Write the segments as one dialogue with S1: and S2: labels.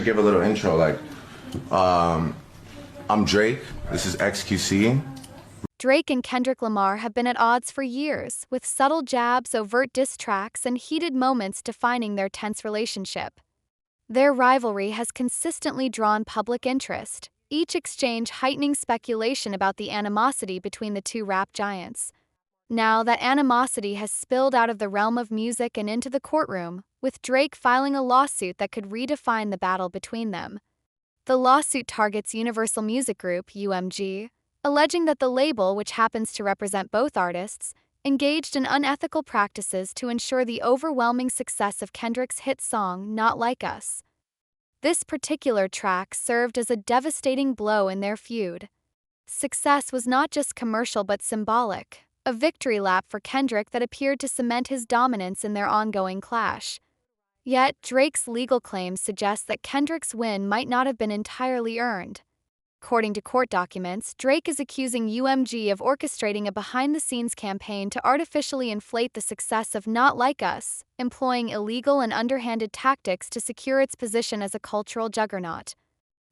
S1: Give a little intro, I'm Drake, this is XQC.
S2: Drake and Kendrick Lamar have been at odds for years, with subtle jabs, overt diss tracks, and heated moments defining their tense relationship. Their rivalry has consistently drawn public interest, each exchange heightening speculation about the animosity between the two rap giants. Now, that animosity has spilled out of the realm of music and into the courtroom, with Drake filing a lawsuit that could redefine the battle between them. The lawsuit targets Universal Music Group, UMG, alleging that the label, which happens to represent both artists, engaged in unethical practices to ensure the overwhelming success of Kendrick's hit song, Not Like Us. This particular track served as a devastating blow in their feud. Success was not just commercial but symbolic, a victory lap for Kendrick that appeared to cement his dominance in their ongoing clash. Yet, Drake's legal claims suggest that Kendrick's win might not have been entirely earned. According to court documents, Drake is accusing UMG of orchestrating a behind-the-scenes campaign to artificially inflate the success of Not Like Us, employing illegal and underhanded tactics to secure its position as a cultural juggernaut.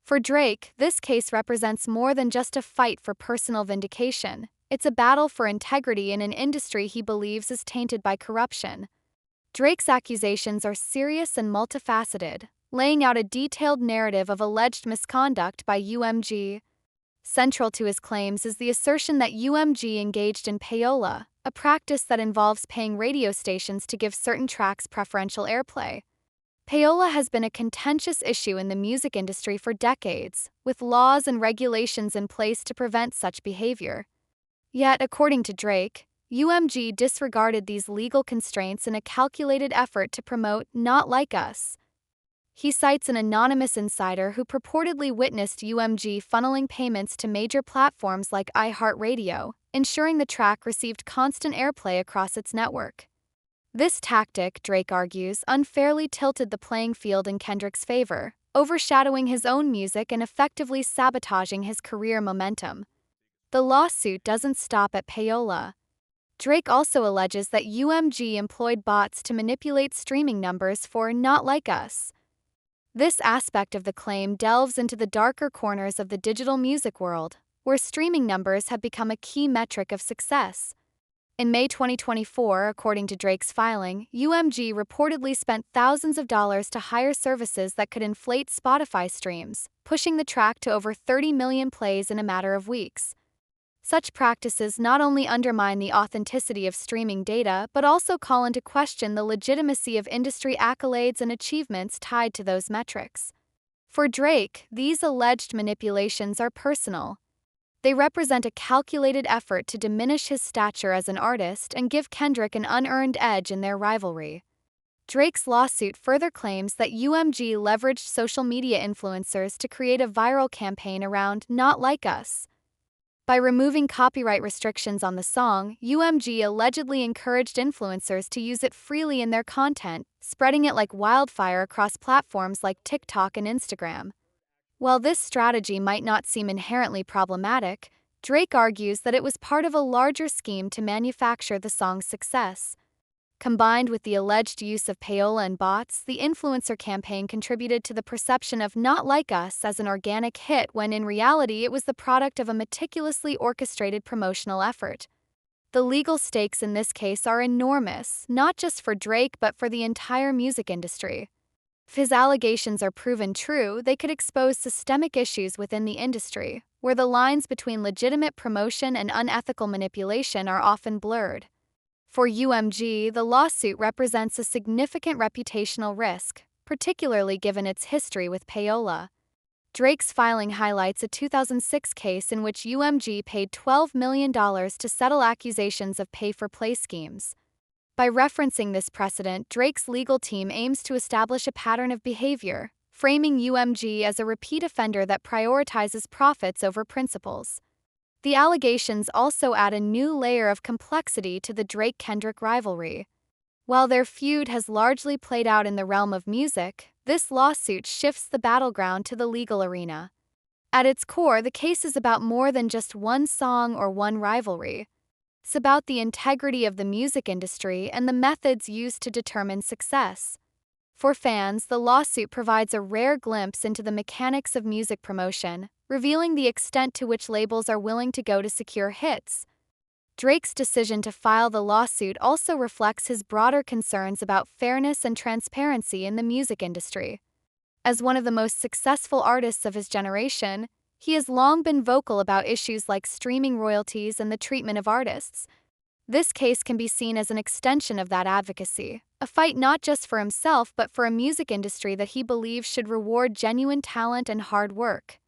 S2: For Drake, this case represents more than just a fight for personal vindication. It's a battle for integrity in an industry he believes is tainted by corruption. Drake's accusations are serious and multifaceted, laying out a detailed narrative of alleged misconduct by UMG. Central to his claims is the assertion that UMG engaged in payola, a practice that involves paying radio stations to give certain tracks preferential airplay. Payola has been a contentious issue in the music industry for decades, with laws and regulations in place to prevent such behavior. Yet, according to Drake, UMG disregarded these legal constraints in a calculated effort to promote Not Like Us. He cites an anonymous insider who purportedly witnessed UMG funneling payments to major platforms like iHeartRadio, ensuring the track received constant airplay across its network. This tactic, Drake argues, unfairly tilted the playing field in Kendrick's favor, overshadowing his own music and effectively sabotaging his career momentum. The lawsuit doesn't stop at payola. Drake also alleges that UMG employed bots to manipulate streaming numbers for Not Like Us. This aspect of the claim delves into the darker corners of the digital music world, where streaming numbers have become a key metric of success. In May 2024, according to Drake's filing, UMG reportedly spent thousands of dollars to hire services that could inflate Spotify streams, pushing the track to over 30 million plays in a matter of weeks. Such practices not only undermine the authenticity of streaming data but also call into question the legitimacy of industry accolades and achievements tied to those metrics. For Drake, these alleged manipulations are personal. They represent a calculated effort to diminish his stature as an artist and give Kendrick an unearned edge in their rivalry. Drake's lawsuit further claims that UMG leveraged social media influencers to create a viral campaign around Not Like Us. By removing copyright restrictions on the song, UMG allegedly encouraged influencers to use it freely in their content, spreading it like wildfire across platforms like TikTok and Instagram. While this strategy might not seem inherently problematic, Drake argues that it was part of a larger scheme to manufacture the song's success. Combined with the alleged use of payola and bots, the influencer campaign contributed to the perception of Not Like Us as an organic hit when in reality it was the product of a meticulously orchestrated promotional effort. The legal stakes in this case are enormous, not just for Drake but for the entire music industry. If his allegations are proven true, they could expose systemic issues within the industry, where the lines between legitimate promotion and unethical manipulation are often blurred. For UMG, the lawsuit represents a significant reputational risk, particularly given its history with payola. Drake's filing highlights a 2006 case in which UMG paid $12 million to settle accusations of pay-for-play schemes. By referencing this precedent, Drake's legal team aims to establish a pattern of behavior, framing UMG as a repeat offender that prioritizes profits over principles. The allegations also add a new layer of complexity to the Drake-Kendrick rivalry. While their feud has largely played out in the realm of music, this lawsuit shifts the battleground to the legal arena. At its core, the case is about more than just one song or one rivalry. It's about the integrity of the music industry and the methods used to determine success. For fans, the lawsuit provides a rare glimpse into the mechanics of music promotion, revealing the extent to which labels are willing to go to secure hits. Drake's decision to file the lawsuit also reflects his broader concerns about fairness and transparency in the music industry. As one of the most successful artists of his generation, he has long been vocal about issues like streaming royalties and the treatment of artists. This case can be seen as an extension of that advocacy, a fight not just for himself but for a music industry that he believes should reward genuine talent and hard work.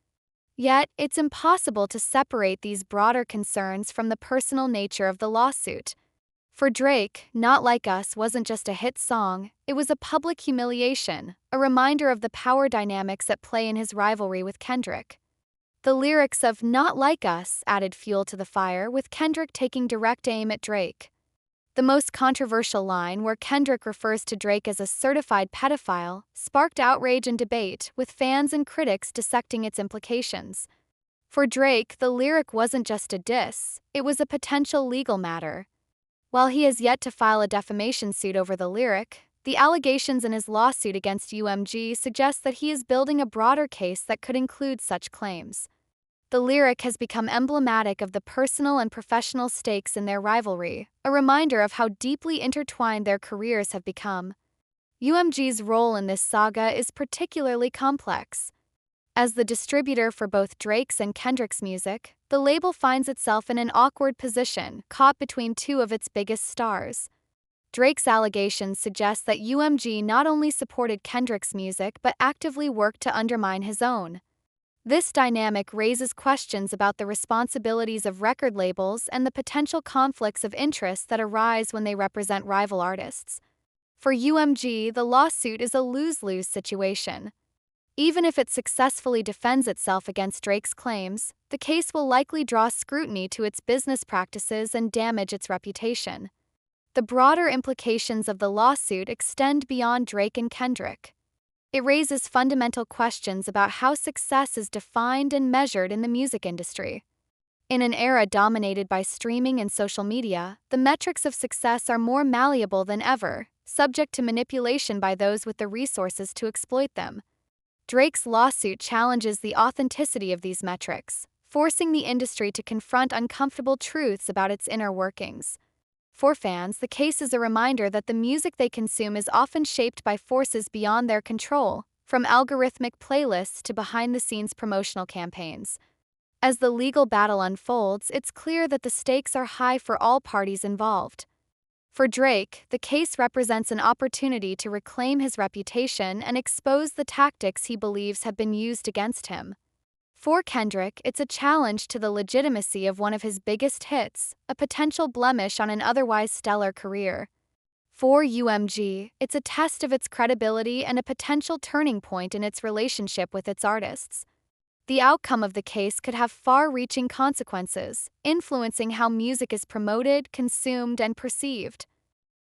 S2: Yet, it's impossible to separate these broader concerns from the personal nature of the lawsuit. For Drake, Not Like Us wasn't just a hit song, it was a public humiliation, a reminder of the power dynamics at play in his rivalry with Kendrick. The lyrics of Not Like Us added fuel to the fire, with Kendrick taking direct aim at Drake. The most controversial line, where Kendrick refers to Drake as a certified pedophile, sparked outrage and debate, with fans and critics dissecting its implications. For Drake, the lyric wasn't just a diss, it was a potential legal matter. While he has yet to file a defamation suit over the lyric, the allegations in his lawsuit against UMG suggest that he is building a broader case that could include such claims. The lyric has become emblematic of the personal and professional stakes in their rivalry, a reminder of how deeply intertwined their careers have become. UMG's role in this saga is particularly complex. As the distributor for both Drake's and Kendrick's music, the label finds itself in an awkward position, caught between two of its biggest stars. Drake's allegations suggest that UMG not only supported Kendrick's music but actively worked to undermine his own. This dynamic raises questions about the responsibilities of record labels and the potential conflicts of interest that arise when they represent rival artists. For UMG, the lawsuit is a lose-lose situation. Even if it successfully defends itself against Drake's claims, the case will likely draw scrutiny to its business practices and damage its reputation. The broader implications of the lawsuit extend beyond Drake and Kendrick. It raises fundamental questions about how success is defined and measured in the music industry. In an era dominated by streaming and social media, the metrics of success are more malleable than ever, subject to manipulation by those with the resources to exploit them. Drake's lawsuit challenges the authenticity of these metrics, forcing the industry to confront uncomfortable truths about its inner workings. For fans, the case is a reminder that the music they consume is often shaped by forces beyond their control, from algorithmic playlists to behind-the-scenes promotional campaigns. As the legal battle unfolds, it's clear that the stakes are high for all parties involved. For Drake, the case represents an opportunity to reclaim his reputation and expose the tactics he believes have been used against him. For Kendrick, it's a challenge to the legitimacy of one of his biggest hits, a potential blemish on an otherwise stellar career. For UMG, it's a test of its credibility and a potential turning point in its relationship with its artists. The outcome of the case could have far-reaching consequences, influencing how music is promoted, consumed, and perceived.